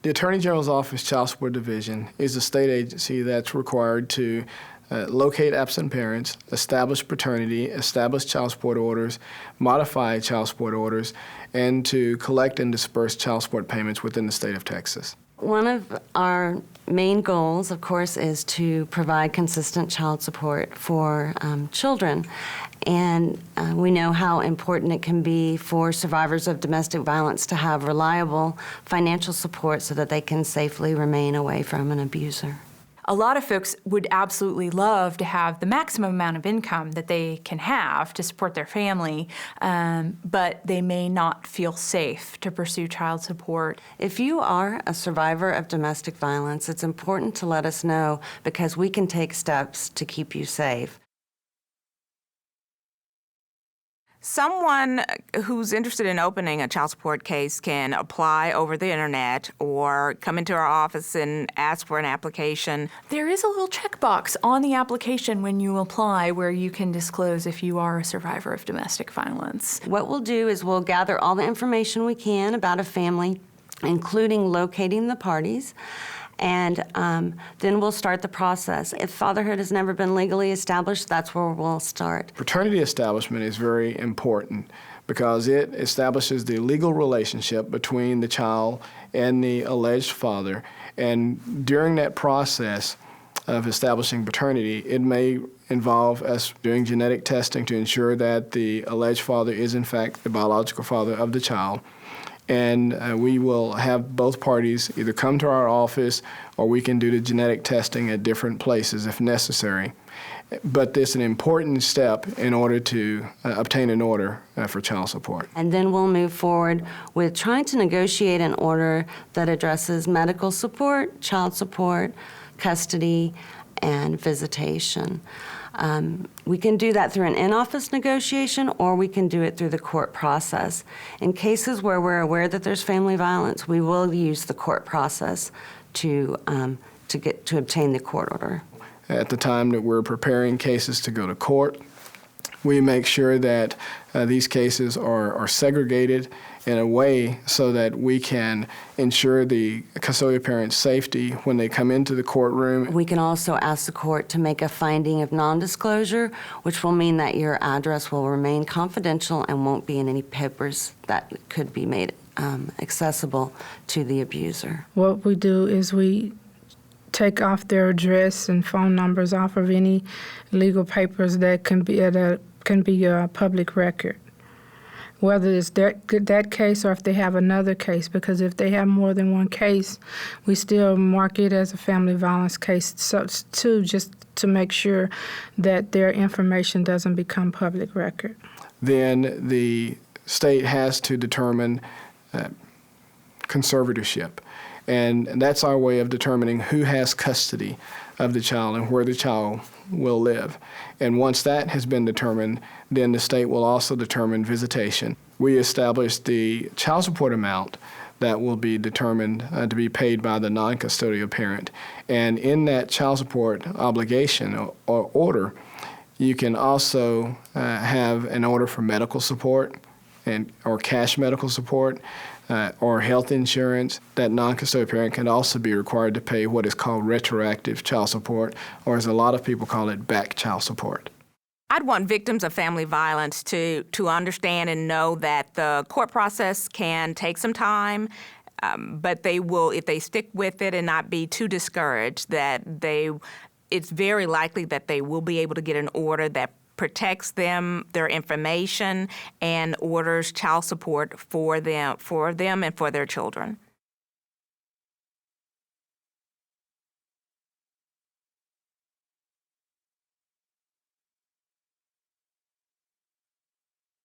The Attorney General's Office Child Support Division is a state agency that's required to locate absent parents, establish paternity, establish child support orders, modify child support orders, and to collect and disperse child support payments within the state of Texas. One of our main goals, of course, is to provide consistent child support for children. And we know how important it can be for survivors of domestic violence to have reliable financial support so that they can safely remain away from an abuser. A lot of folks would absolutely love to have the maximum amount of income that they can have to support their family, but they may not feel safe to pursue child support. If you are a survivor of domestic violence, it's important to let us know because we can take steps to keep you safe. Someone who's interested in opening a child support case can apply over the internet or come into our office and ask for an application. There is a little checkbox on the application when you apply where you can disclose if you are a survivor of domestic violence. What we'll do is we'll gather all the information we can about a family, including locating the parties, and then we'll start the process. If fatherhood has never been legally established, that's where we'll start. Paternity establishment is very important because it establishes the legal relationship between the child and the alleged father. And during that process of establishing paternity, it may involve us doing genetic testing to ensure that the alleged father is in fact the biological father of the child. And we will have both parties either come to our office or we can do the genetic testing at different places if necessary. But this is an important step in order to obtain an order for child support. And then we'll move forward with trying to negotiate an order that addresses medical support, child support, custody, and visitation. We can do that through an in-office negotiation or we can do it through the court process. In cases where we're aware that there's family violence, we will use the court process to obtain the court order. At the time that we're preparing cases to go to court, we make sure that these cases are segregated in a way so that we can ensure the custodial parent's safety when they come into the courtroom. We can also ask the court to make a finding of non-disclosure, which will mean that your address will remain confidential and won't be in any papers that could be made accessible to the abuser. What we do is we take off their address and phone numbers off of any legal papers that can be a public record, whether it's that case or if they have another case, because if they have more than one case, we still mark it as a family violence case too, just to make sure that their information doesn't become public record. Then the state has to determine conservatorship. And that's our way of determining who has custody of the child and where the child will live. And once that has been determined, then the state will also determine visitation. We establish the child support amount that will be determined to be paid by the non-custodial parent. And in that child support obligation or order, you can also have an order for medical support or cash medical support, or health insurance. That non-custodial parent can also be required to pay what is called retroactive child support, or as a lot of people call it, back child support. I'd want victims of family violence to understand and know that the court process can take some time, but they will, if they stick with it and not be too discouraged, it's very likely that they will be able to get an order that protects them, their information, and orders child support for them and for their children.